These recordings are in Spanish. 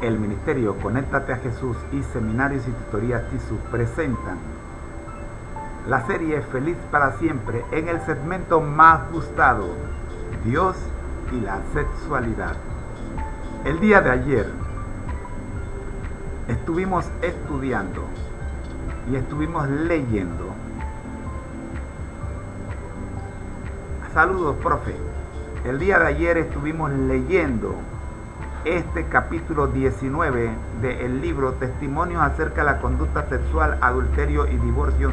El Ministerio Conéctate a Jesús y Seminarios y Tutorías TISU presentan la serie Feliz para Siempre en el segmento más gustado, Dios y la sexualidad. El día de ayer estuvimos estudiando y estuvimos leyendo. Saludos, profe. El día de ayer estuvimos leyendo este capítulo 19 del libro Testimonios acerca de la conducta sexual, adulterio y divorcio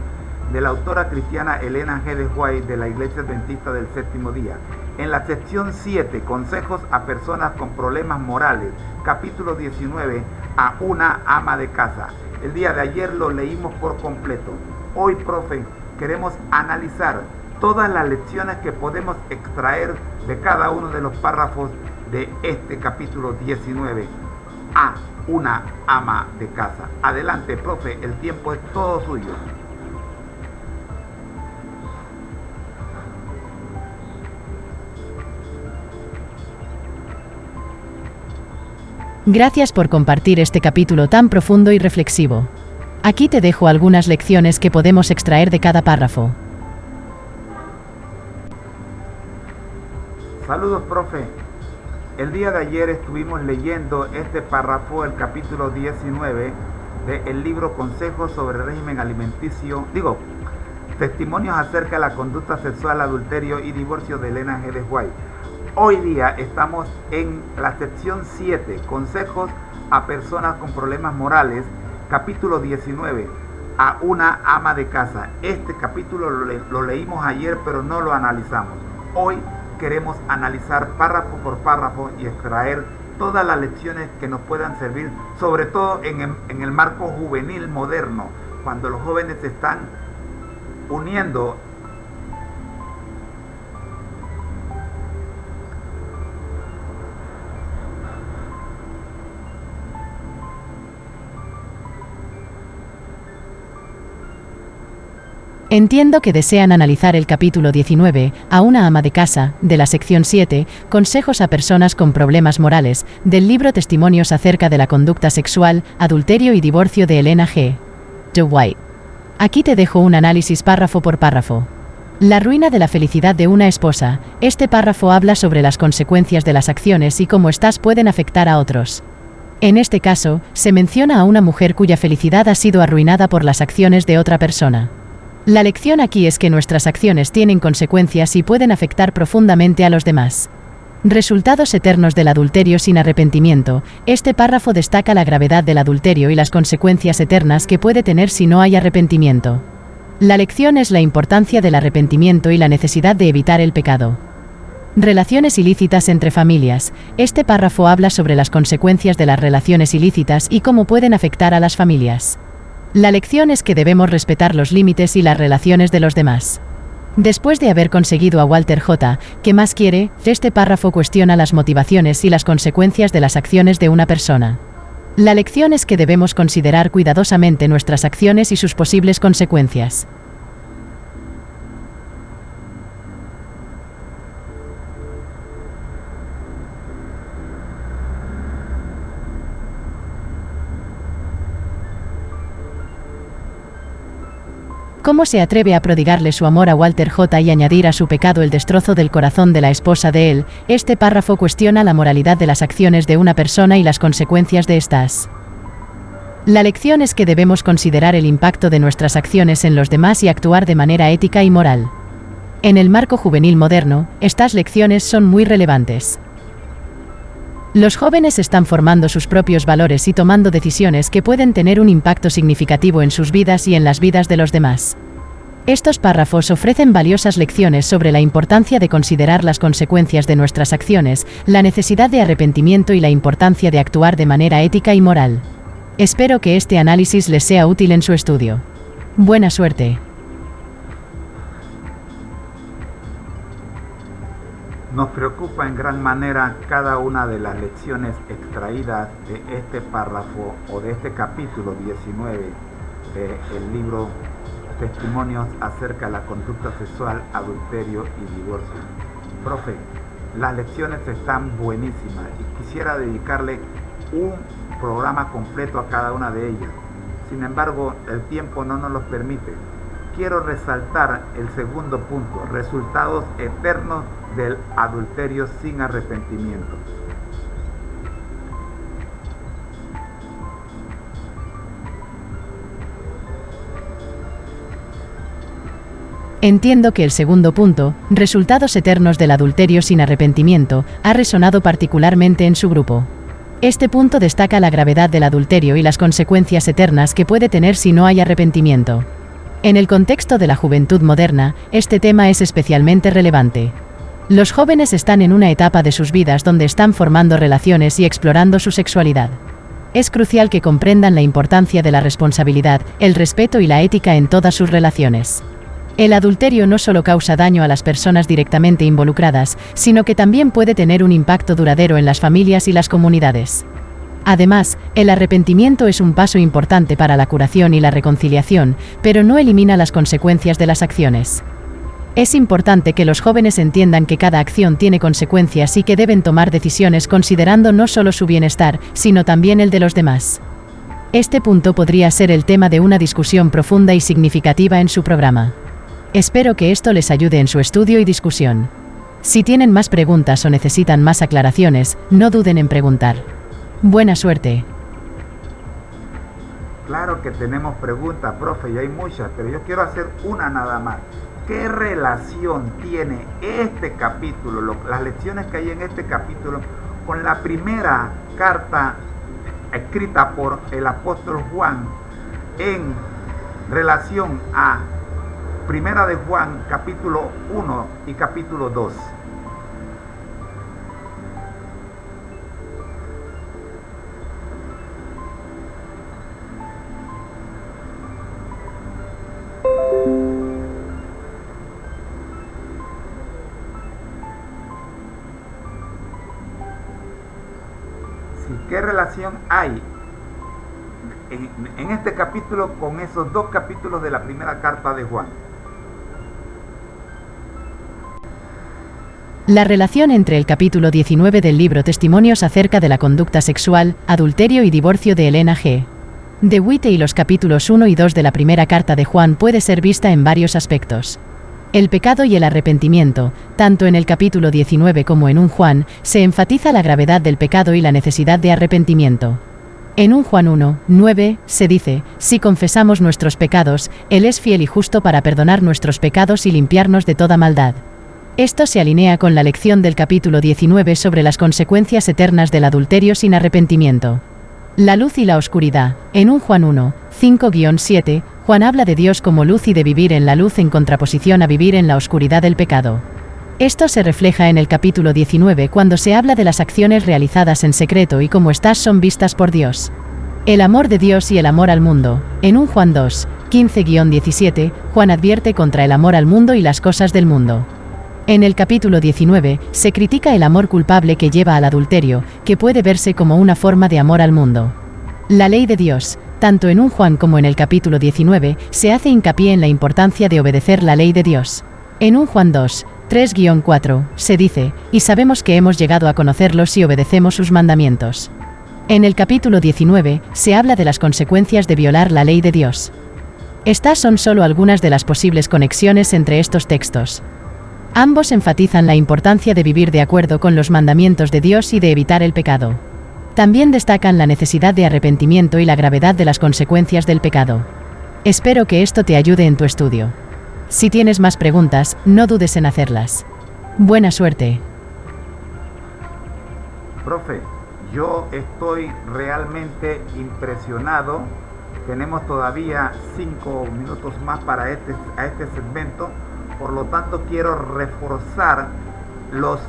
de la autora cristiana Elena G. de White de la Iglesia Adventista del Séptimo Día. En la sección 7, Consejos a personas con problemas morales, capítulo 19, a una ama de casa. El día de ayer lo leímos por completo. Hoy, profe, queremos analizar todas las lecciones que podemos extraer de cada uno de los párrafos de este capítulo 19, a una ama de casa. Adelante, profe, el tiempo es todo suyo. Gracias por compartir este capítulo tan profundo y reflexivo. Aquí te dejo algunas lecciones que podemos extraer de cada párrafo. Saludos, profe. El día de ayer estuvimos leyendo este párrafo, el capítulo 19 del libro Consejos sobre régimen alimenticio, Testimonios acerca de la conducta sexual, adulterio y divorcio de Elena G. de White. Hoy día estamos en la sección 7, Consejos a personas con problemas morales, capítulo 19, a una ama de casa. Este capítulo lo leímos ayer, pero no lo analizamos. Hoy queremos analizar párrafo por párrafo y extraer todas las lecciones que nos puedan servir, sobre todo en el marco juvenil moderno, cuando los jóvenes se están uniendo. Entiendo que desean analizar el capítulo 19, a una ama de casa, de la sección 7, Consejos a personas con problemas morales, del libro Testimonios acerca de la conducta sexual, adulterio y divorcio de Elena G. de White. Aquí te dejo un análisis párrafo por párrafo. La ruina de la felicidad de una esposa. Este párrafo habla sobre las consecuencias de las acciones y cómo éstas pueden afectar a otros. En este caso, se menciona a una mujer cuya felicidad ha sido arruinada por las acciones de otra persona. La lección aquí es que nuestras acciones tienen consecuencias y pueden afectar profundamente a los demás. Resultados eternos del adulterio sin arrepentimiento. Este párrafo destaca la gravedad del adulterio y las consecuencias eternas que puede tener si no hay arrepentimiento. La lección es la importancia del arrepentimiento y la necesidad de evitar el pecado. Relaciones ilícitas entre familias. Este párrafo habla sobre las consecuencias de las relaciones ilícitas y cómo pueden afectar a las familias. La lección es que debemos respetar los límites y las relaciones de los demás. Después de haber conseguido a Walter J., ¿qué más quiere? Este párrafo cuestiona las motivaciones y las consecuencias de las acciones de una persona. La lección es que debemos considerar cuidadosamente nuestras acciones y sus posibles consecuencias. ¿Cómo se atreve a prodigarle su amor a Walter J. y añadir a su pecado el destrozo del corazón de la esposa de él? Este párrafo cuestiona la moralidad de las acciones de una persona y las consecuencias de estas. La lección es que debemos considerar el impacto de nuestras acciones en los demás y actuar de manera ética y moral. En el marco juvenil moderno, estas lecciones son muy relevantes. Los jóvenes están formando sus propios valores y tomando decisiones que pueden tener un impacto significativo en sus vidas y en las vidas de los demás. Estos párrafos ofrecen valiosas lecciones sobre la importancia de considerar las consecuencias de nuestras acciones, la necesidad de arrepentimiento y la importancia de actuar de manera ética y moral. Espero que este análisis les sea útil en su estudio. Buena suerte. Nos preocupa en gran manera cada una de las lecciones extraídas de este párrafo o de este capítulo 19 del libro Testimonios acerca de la conducta sexual, adulterio y divorcio. Profe, las lecciones están buenísimas y quisiera dedicarle un programa completo a cada una de ellas. Sin embargo, el tiempo no nos los permite. Quiero resaltar el segundo punto: resultados eternos del adulterio sin arrepentimiento. Entiendo que el segundo punto, resultados eternos del adulterio sin arrepentimiento, ha resonado particularmente en su grupo. Este punto destaca la gravedad del adulterio y las consecuencias eternas que puede tener si no hay arrepentimiento. En el contexto de la juventud moderna, este tema es especialmente relevante. Los jóvenes están en una etapa de sus vidas donde están formando relaciones y explorando su sexualidad. Es crucial que comprendan la importancia de la responsabilidad, el respeto y la ética en todas sus relaciones. El adulterio no solo causa daño a las personas directamente involucradas, sino que también puede tener un impacto duradero en las familias y las comunidades. Además, el arrepentimiento es un paso importante para la curación y la reconciliación, pero no elimina las consecuencias de las acciones. Es importante que los jóvenes entiendan que cada acción tiene consecuencias y que deben tomar decisiones considerando no solo su bienestar, sino también el de los demás. Este punto podría ser el tema de una discusión profunda y significativa en su programa. Espero que esto les ayude en su estudio y discusión. Si tienen más preguntas o necesitan más aclaraciones, no duden en preguntar. Buena suerte. Claro que tenemos preguntas, profe, y hay muchas, pero yo quiero hacer una nada más. ¿Qué relación tiene este capítulo, las lecciones que hay en este capítulo, con la primera carta escrita por el apóstol Juan en relación a Primera de Juan, capítulo 1 y capítulo 2? ¿Qué relación hay en este capítulo con esos dos capítulos de la primera carta de Juan? La relación entre el capítulo 19 del libro Testimonios acerca de la conducta sexual, adulterio y divorcio de Elena G. de Witte y los capítulos 1 y 2 de la primera carta de Juan puede ser vista en varios aspectos. El pecado y el arrepentimiento, tanto en el capítulo 19 como en 1 Juan, se enfatiza la gravedad del pecado y la necesidad de arrepentimiento. En 1 Juan 1, 9, se dice: si confesamos nuestros pecados, Él es fiel y justo para perdonar nuestros pecados y limpiarnos de toda maldad. Esto se alinea con la lección del capítulo 19 sobre las consecuencias eternas del adulterio sin arrepentimiento. La luz y la oscuridad. En 1 Juan 1, 5-7, Juan habla de Dios como luz y de vivir en la luz en contraposición a vivir en la oscuridad del pecado. Esto se refleja en el capítulo 19 cuando se habla de las acciones realizadas en secreto y cómo éstas son vistas por Dios. El amor de Dios y el amor al mundo. En 1 Juan 2, 15-17, Juan advierte contra el amor al mundo y las cosas del mundo. En el capítulo 19, se critica el amor culpable que lleva al adulterio, que puede verse como una forma de amor al mundo. La ley de Dios. Tanto en 1 Juan como en el capítulo 19, se hace hincapié en la importancia de obedecer la ley de Dios. En 1 Juan 2, 3-4, se dice: y sabemos que hemos llegado a conocerlos si obedecemos sus mandamientos. En el capítulo 19, se habla de las consecuencias de violar la ley de Dios. Estas son solo algunas de las posibles conexiones entre estos textos. Ambos enfatizan la importancia de vivir de acuerdo con los mandamientos de Dios y de evitar el pecado. También destacan la necesidad de arrepentimiento y la gravedad de las consecuencias del pecado. Espero que esto te ayude en tu estudio. Si tienes más preguntas, no dudes en hacerlas. Buena suerte. Profe, yo estoy realmente impresionado. Tenemos todavía 5 minutos más para este segmento. Por lo tanto, quiero reforzar las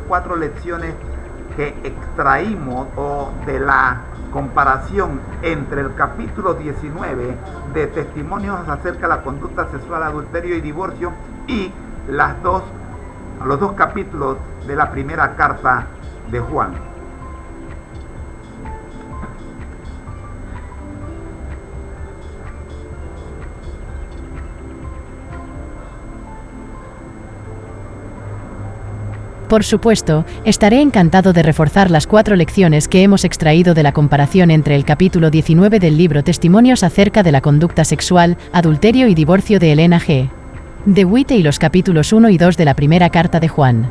cuatro lecciones que extraímos de la comparación entre el capítulo 19 de Testimonios acerca de la conducta sexual, adulterio y divorcio y los dos capítulos de la primera carta de Juan. Por supuesto, estaré encantado de reforzar las 4 lecciones que hemos extraído de la comparación entre el capítulo 19 del libro Testimonios acerca de la conducta sexual, adulterio y divorcio de Elena G. de White y los capítulos 1 y 2 de la primera carta de Juan.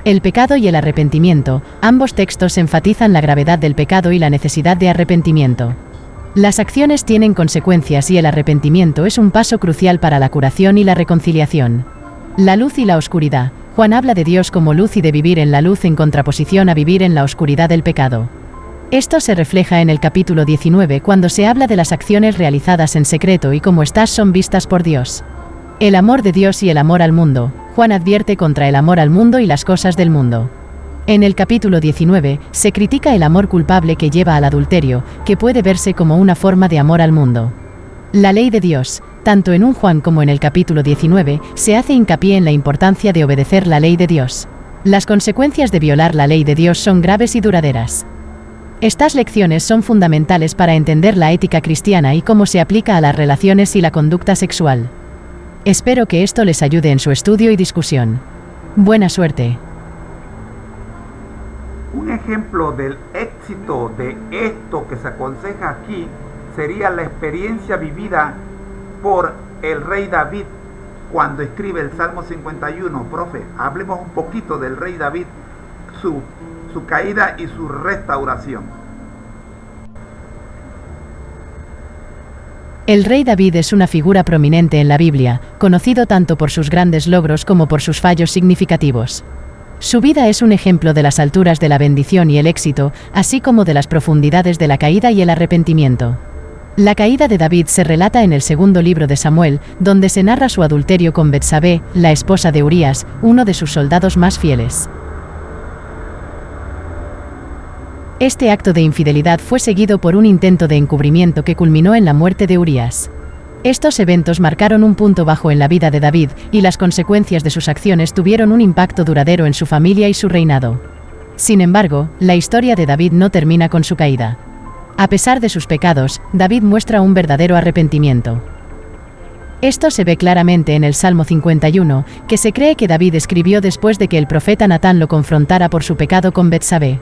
El pecado y el arrepentimiento, ambos textos enfatizan la gravedad del pecado y la necesidad de arrepentimiento. Las acciones tienen consecuencias y el arrepentimiento es un paso crucial para la curación y la reconciliación. La luz y la oscuridad. Juan habla de Dios como luz y de vivir en la luz en contraposición a vivir en la oscuridad del pecado. Esto se refleja en el capítulo 19 cuando se habla de las acciones realizadas en secreto y cómo éstas son vistas por Dios. El amor de Dios y el amor al mundo. Juan advierte contra el amor al mundo y las cosas del mundo. En el capítulo 19, se critica el amor culpable que lleva al adulterio, que puede verse como una forma de amor al mundo. La ley de Dios, tanto en 1 Juan como en el capítulo 19, se hace hincapié en la importancia de obedecer la ley de Dios. Las consecuencias de violar la ley de Dios son graves y duraderas. Estas lecciones son fundamentales para entender la ética cristiana y cómo se aplica a las relaciones y la conducta sexual. Espero que esto les ayude en su estudio y discusión. Buena suerte. Un ejemplo del éxito de esto que se aconseja aquí sería la experiencia vivida por el rey David cuando escribe el Salmo 51. Profe, hablemos un poquito del rey David, su caída y su restauración. El rey David es una figura prominente en la Biblia, conocido tanto por sus grandes logros como por sus fallos significativos. Su vida es un ejemplo de las alturas de la bendición y el éxito, así como de las profundidades de la caída y el arrepentimiento. La caída de David se relata en el segundo libro de Samuel, donde se narra su adulterio con Betsabé, la esposa de Urías, uno de sus soldados más fieles. Este acto de infidelidad fue seguido por un intento de encubrimiento que culminó en la muerte de Urías. Estos eventos marcaron un punto bajo en la vida de David, y las consecuencias de sus acciones tuvieron un impacto duradero en su familia y su reinado. Sin embargo, la historia de David no termina con su caída. A pesar de sus pecados, David muestra un verdadero arrepentimiento. Esto se ve claramente en el Salmo 51, que se cree que David escribió después de que el profeta Natán lo confrontara por su pecado con Betsabé.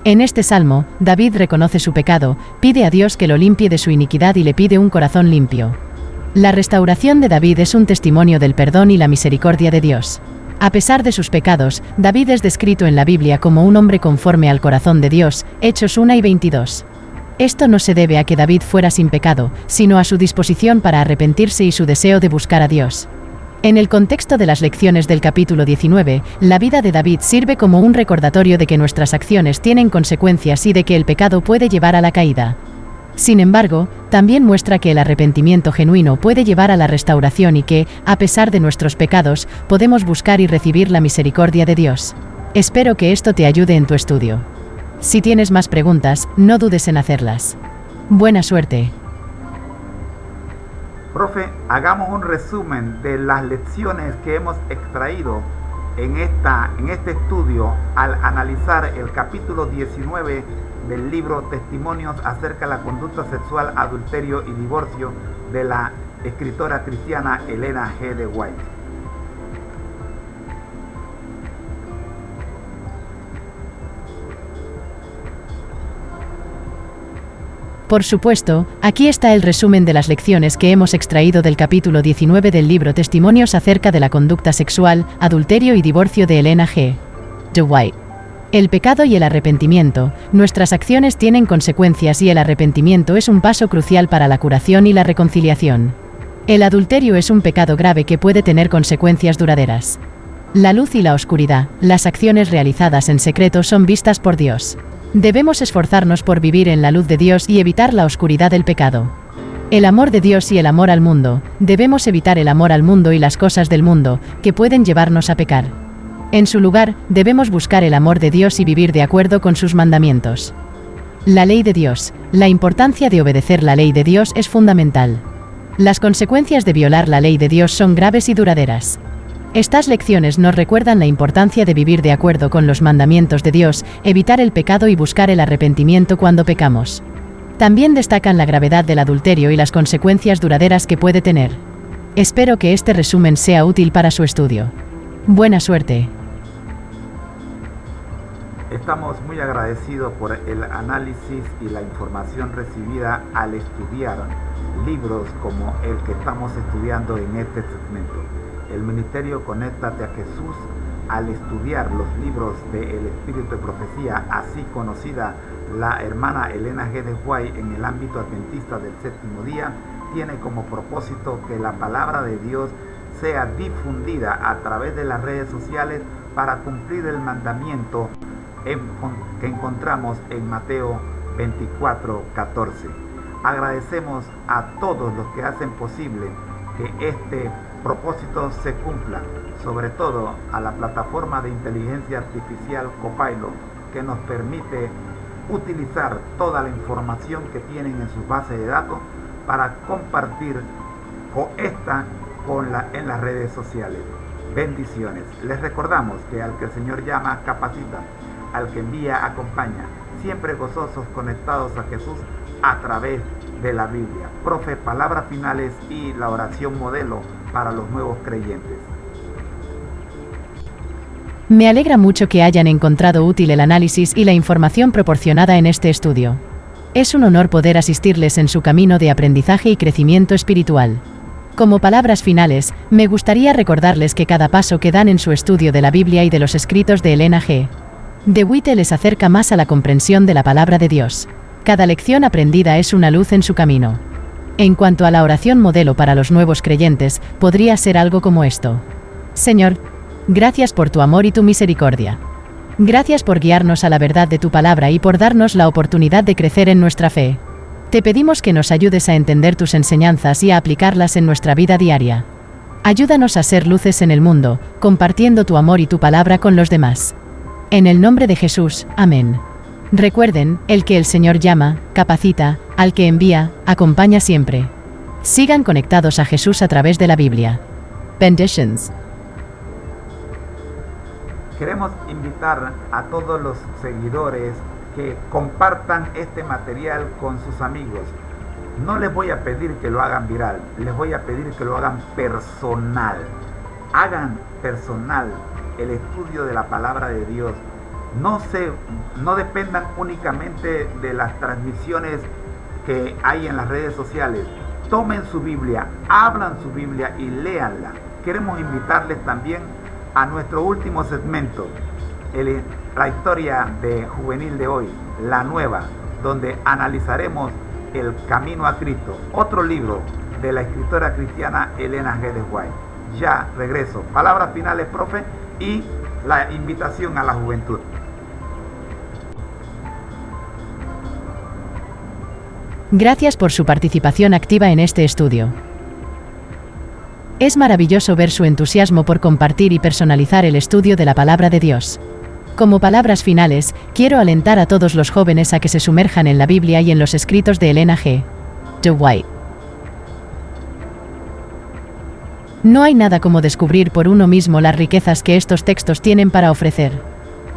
En este salmo, David reconoce su pecado, pide a Dios que lo limpie de su iniquidad y le pide un corazón limpio. La restauración de David es un testimonio del perdón y la misericordia de Dios. A pesar de sus pecados, David es descrito en la Biblia como un hombre conforme al corazón de Dios, Hechos 1 y 22. Esto no se debe a que David fuera sin pecado, sino a su disposición para arrepentirse y su deseo de buscar a Dios. En el contexto de las lecciones del capítulo 19, la vida de David sirve como un recordatorio de que nuestras acciones tienen consecuencias y de que el pecado puede llevar a la caída. Sin embargo, también muestra que el arrepentimiento genuino puede llevar a la restauración y que, a pesar de nuestros pecados, podemos buscar y recibir la misericordia de Dios. Espero que esto te ayude en tu estudio. Si tienes más preguntas, no dudes en hacerlas. Buena suerte. Profe, hagamos un resumen de las lecciones que hemos extraído en este estudio al analizar el capítulo 19 del libro Testimonios acerca de la conducta sexual, adulterio y divorcio de la escritora cristiana Elena G. de White. Por supuesto, aquí está el resumen de las lecciones que hemos extraído del capítulo 19 del libro Testimonios acerca de la conducta sexual, adulterio y divorcio de Elena G. de White. El pecado y el arrepentimiento. Nuestras acciones tienen consecuencias y el arrepentimiento es un paso crucial para la curación y la reconciliación. El adulterio es un pecado grave que puede tener consecuencias duraderas. La luz y la oscuridad. Las acciones realizadas en secreto son vistas por Dios. Debemos esforzarnos por vivir en la luz de Dios y evitar la oscuridad del pecado. El amor de Dios y el amor al mundo. Debemos evitar el amor al mundo y las cosas del mundo, que pueden llevarnos a pecar. En su lugar, debemos buscar el amor de Dios y vivir de acuerdo con sus mandamientos. La ley de Dios. La importancia de obedecer la ley de Dios es fundamental. Las consecuencias de violar la ley de Dios son graves y duraderas. Estas lecciones nos recuerdan la importancia de vivir de acuerdo con los mandamientos de Dios, evitar el pecado y buscar el arrepentimiento cuando pecamos. También destacan la gravedad del adulterio y las consecuencias duraderas que puede tener. Espero que este resumen sea útil para su estudio. Buena suerte. Estamos muy agradecidos por el análisis y la información recibida al estudiar libros como el que estamos estudiando en este segmento. El Ministerio Conéctate a Jesús, al estudiar los libros de El Espíritu de Profecía, así conocida la hermana Elena G. de White en el ámbito adventista del séptimo día, tiene como propósito que la palabra de Dios sea difundida a través de las redes sociales para cumplir el mandamiento que encontramos en Mateo 24:14. Agradecemos a todos los que hacen posible que este propósito se cumpla, sobre todo a la plataforma de inteligencia artificial Copilot, que nos permite utilizar toda la información que tienen en sus bases de datos para compartir en las redes sociales. Bendiciones. Les recordamos que al que el Señor llama, capacita, al que envía, acompaña, siempre gozosos conectados a Jesús a través de la Biblia. Profe, palabras finales y la oración modelo para los nuevos creyentes. Me alegra mucho que hayan encontrado útil el análisis y la información proporcionada en este estudio. Es un honor poder asistirles en su camino de aprendizaje y crecimiento espiritual. Como palabras finales, me gustaría recordarles que cada paso que dan en su estudio de la Biblia y de los escritos de Elena G. de White les acerca más a la comprensión de la palabra de Dios. Cada lección aprendida es una luz en su camino. En cuanto a la oración modelo para los nuevos creyentes, podría ser algo como esto. Señor, gracias por tu amor y tu misericordia. Gracias por guiarnos a la verdad de tu palabra y por darnos la oportunidad de crecer en nuestra fe. Te pedimos que nos ayudes a entender tus enseñanzas y a aplicarlas en nuestra vida diaria. Ayúdanos a ser luces en el mundo, compartiendo tu amor y tu palabra con los demás. En el nombre de Jesús, amén. Recuerden, el que el Señor llama, capacita, al que envía, acompaña siempre. Sigan conectados a Jesús a través de la Biblia. Benditions. Queremos invitar a todos los seguidores que compartan este material con sus amigos. No les voy a pedir que lo hagan viral, les voy a pedir que lo hagan personal. Hagan personal el estudio de la palabra de Dios. No dependan únicamente de las transmisiones que hay en las redes sociales. Tomen su Biblia, abran su Biblia y léanla. Queremos invitarles también a nuestro último segmento, la historia de juvenil de hoy, la nueva, donde analizaremos El Camino a Cristo, otro libro de la escritora cristiana Elena G. de White. Ya regreso. Palabras finales, profe, y la invitación a la juventud. Gracias por su participación activa en este estudio. Es maravilloso ver su entusiasmo por compartir y personalizar el estudio de la palabra de Dios. Como palabras finales, quiero alentar a todos los jóvenes a que se sumerjan en la Biblia y en los escritos de Elena G. de White. No hay nada como descubrir por uno mismo las riquezas que estos textos tienen para ofrecer.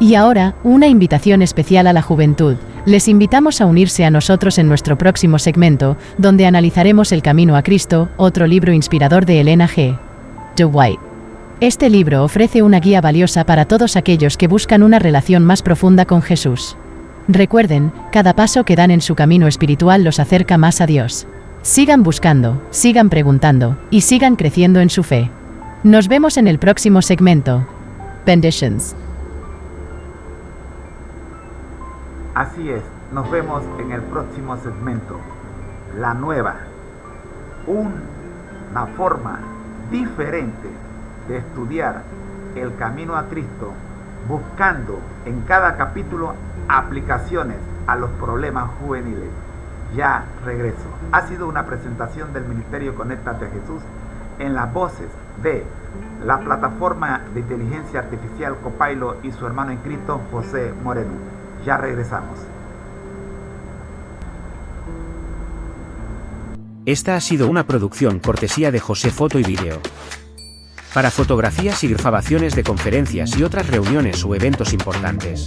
Y ahora, una invitación especial a la juventud. Les invitamos a unirse a nosotros en nuestro próximo segmento, donde analizaremos El Camino a Cristo, otro libro inspirador de Elena G. de White. Este libro ofrece una guía valiosa para todos aquellos que buscan una relación más profunda con Jesús. Recuerden, cada paso que dan en su camino espiritual los acerca más a Dios. Sigan buscando, sigan preguntando, y sigan creciendo en su fe. Nos vemos en el próximo segmento. Benditions. Así es, nos vemos en el próximo segmento. La nueva, una forma diferente de estudiar el camino a Cristo, buscando en cada capítulo aplicaciones a los problemas juveniles. Ya regreso. Ha sido una presentación del Ministerio Conéctate a Jesús en las voces de la plataforma de inteligencia artificial Copilot y su hermano en Cristo, José Moreno. Ya regresamos. Esta ha sido una producción cortesía de José Foto y Video. Para fotografías y grabaciones de conferencias y otras reuniones o eventos importantes.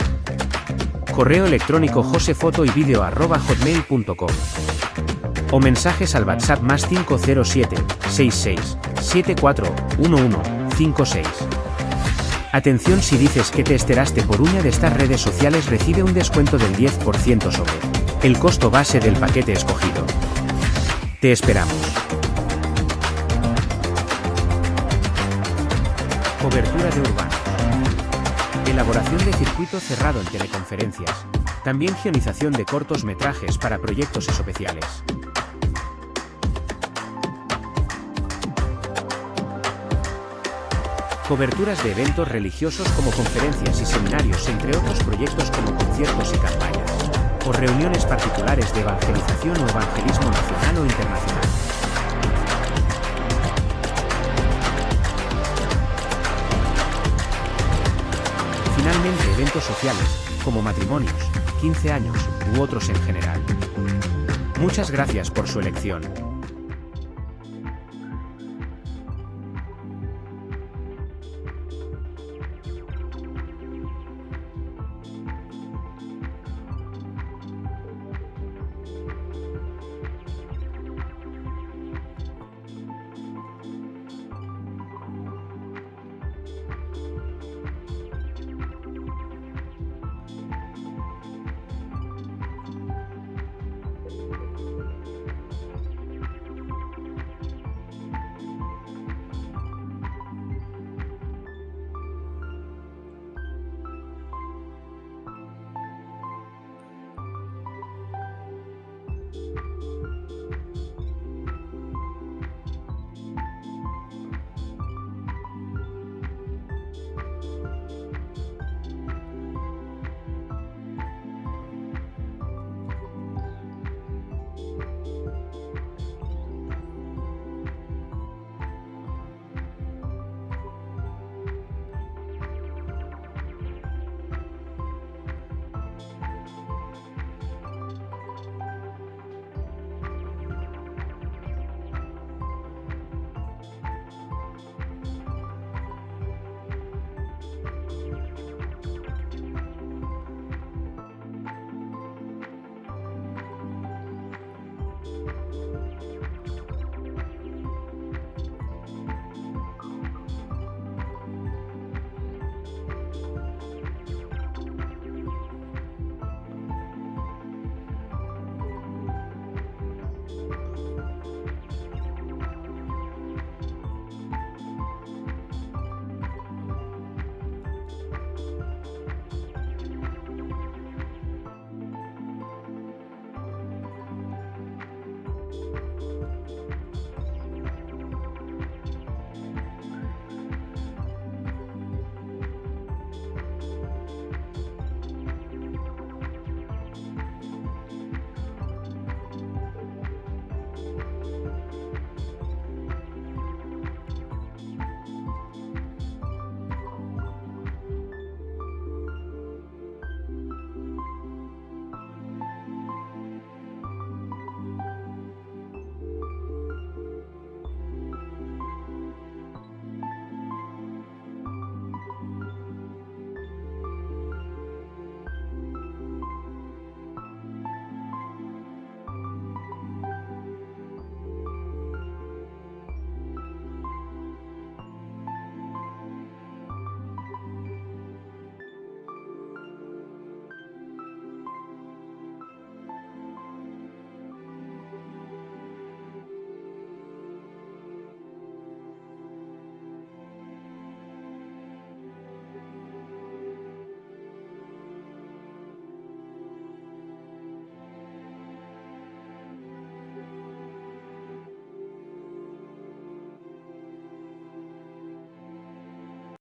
Correo electrónico josefotoyvideo@hotmail.com o mensajes al WhatsApp +507 66 74 11 56. Atención, si dices que te enteraste por una de estas redes sociales, recibe un descuento del 10% sobre el costo base del paquete escogido. Te esperamos. Cobertura de urbanos. Elaboración de circuito cerrado en teleconferencias. También guionización de cortos metrajes para proyectos especiales. Coberturas de eventos religiosos como conferencias y seminarios, entre otros proyectos como conciertos y campañas. O reuniones particulares de evangelización o evangelismo nacional o internacional. Finalmente, eventos sociales, como matrimonios, 15 años, u otros en general. Muchas gracias por su elección.